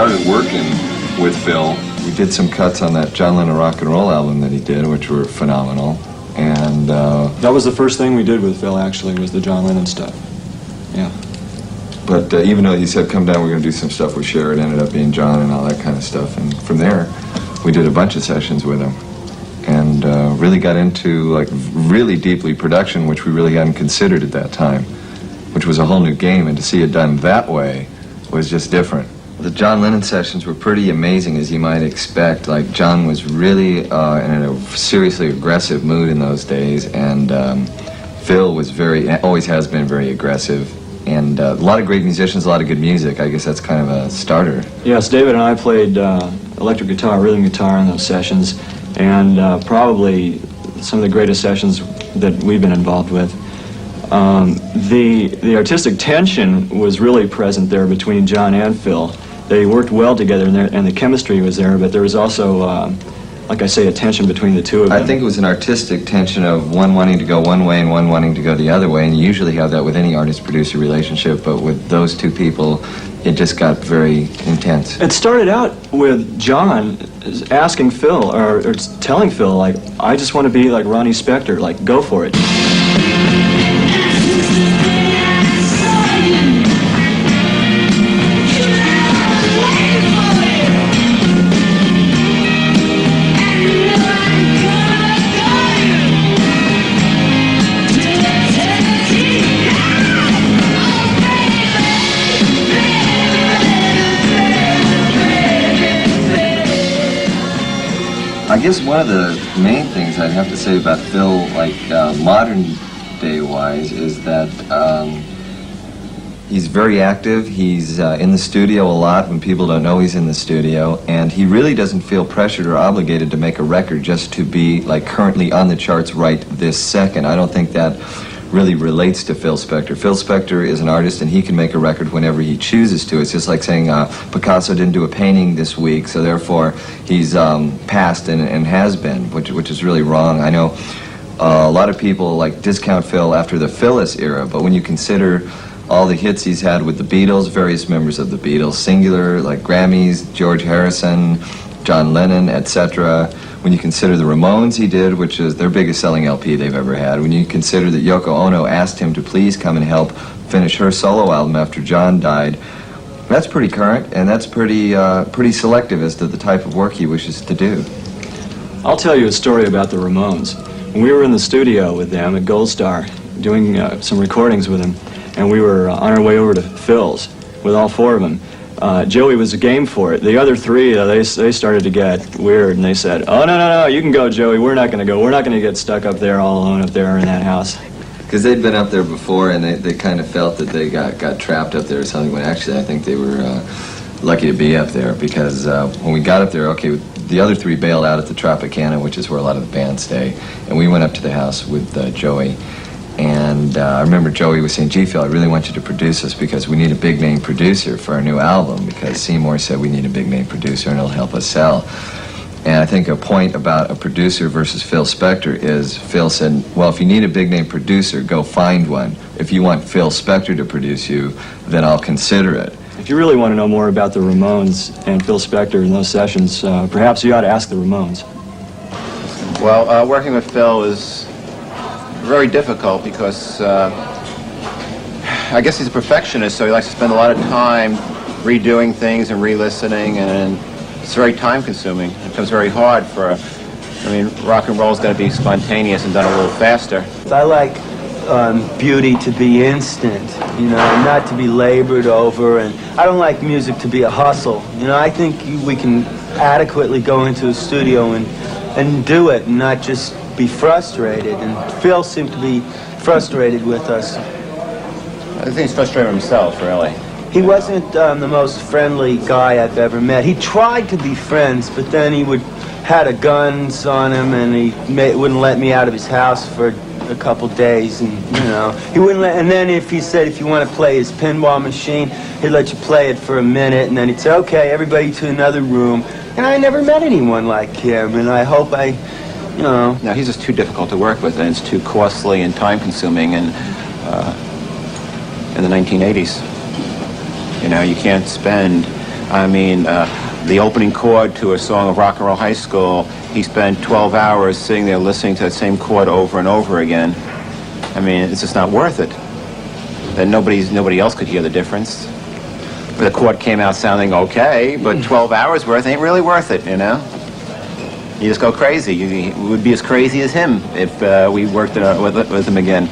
started working with Phil. We did some cuts on that John Lennon rock and roll album that he did, which were phenomenal. And that was the first thing we did with Phil, actually, was the John Lennon stuff. Yeah. But even though he said, come down, we're going to do some stuff with Cher, it ended up being John and all that kind of stuff. And from there, we did a bunch of sessions with him. And really got into, like, really deeply production, which we really hadn't considered at that time, which was a whole new game. And to see it done that way was just different. The John Lennon sessions were pretty amazing, as you might expect. Like, John was really in a seriously aggressive mood in those days, and Phil was always has been very aggressive, and a lot of great musicians, a lot of good music. I guess that's kind of a starter. Yes, David and I played electric guitar, rhythm guitar in those sessions, and probably some of the greatest sessions that we've been involved with. The artistic tension was really present there between John and Phil. They worked well together, and the chemistry was there, but there was also, like I say, a tension between the two of them. I think it was an artistic tension of one wanting to go one way and one wanting to go the other way, and you usually have that with any artist-producer relationship, but with those two people, it just got very intense. It started out with John asking Phil, or telling Phil, like, I just want to be like Ronnie Spector, like, go for it. I guess one of the main things I'd have to say about Phil, like modern day wise, is that he's very active. He's in the studio a lot when people don't know he's in the studio, and he really doesn't feel pressured or obligated to make a record just to be like currently on the charts right this second. I don't think that really relates to Phil Spector. Phil Spector is an artist, and he can make a record whenever he chooses to. It's just like saying Picasso didn't do a painting this week, so therefore he's past and has been, which is really wrong. I know a lot of people like discount Phil after the Phyllis era, but when you consider all the hits he's had with the Beatles, various members of the Beatles, singular, like Grammys, George Harrison, John Lennon, etc., when you consider the Ramones he did, which is their biggest selling LP they've ever had, when you consider that Yoko Ono asked him to please come and help finish her solo album after John died, that's pretty current, and that's pretty selective as to the type of work he wishes to do. I'll tell you a story about the Ramones. When we were in the studio with them at Gold Star doing some recordings with them, and we were on our way over to Phil's with all four of them, Joey was game for it. The other three, they started to get weird, and they said, oh, no, you can go, Joey. We're not going to go. We're not going to get stuck up there all alone up there in that house. Because they'd been up there before, and they kind of felt that they got trapped up there or something, when actually I think they were lucky to be up there, because when we got up there, okay, the other three bailed out at the Tropicana, which is where a lot of the bands stay, and we went up to the house with Joey. And I remember Joey was saying, gee, Phil, I really want you to produce us because we need a big-name producer for our new album, because Seymour said we need a big-name producer and it'll help us sell. And I think a point about a producer versus Phil Spector is Phil said, well, if you need a big-name producer, go find one. If you want Phil Spector to produce you, then I'll consider it. If you really want to know more about the Ramones and Phil Spector in those sessions, perhaps you ought to ask the Ramones. Well, working with Phil is very difficult because I guess he's a perfectionist, so he likes to spend a lot of time redoing things and re-listening, and it's very time-consuming. It becomes very hard for, rock and roll's got to be spontaneous and done a little faster. I like beauty to be instant, not to be labored over, and I don't like music to be a hustle. I think we can adequately go into a studio and do it and not just be frustrated, and Phil seemed to be frustrated with us. I think he's frustrated with himself, really. He wasn't the most friendly guy I've ever met. He tried to be friends, but then he had guns on him, and he wouldn't let me out of his house for a couple days, and he wouldn't let. And then if he said if you want to play his pinball machine, he'd let you play it for a minute, and then he'd say, okay, everybody to another room. And I never met anyone like him, and I hope No, he's just too difficult to work with, and it's too costly and time-consuming. And in the 1980s, you can't spend I mean, the opening chord to a song of Rock and Roll High School, he spent 12 hours sitting there listening to that same chord over and over again. I mean, it's just not worth it. That nobody else could hear the difference. The chord came out sounding okay, but 12 hours worth ain't really worth it, you know? You just go crazy. You would be as crazy as him if we worked with him again.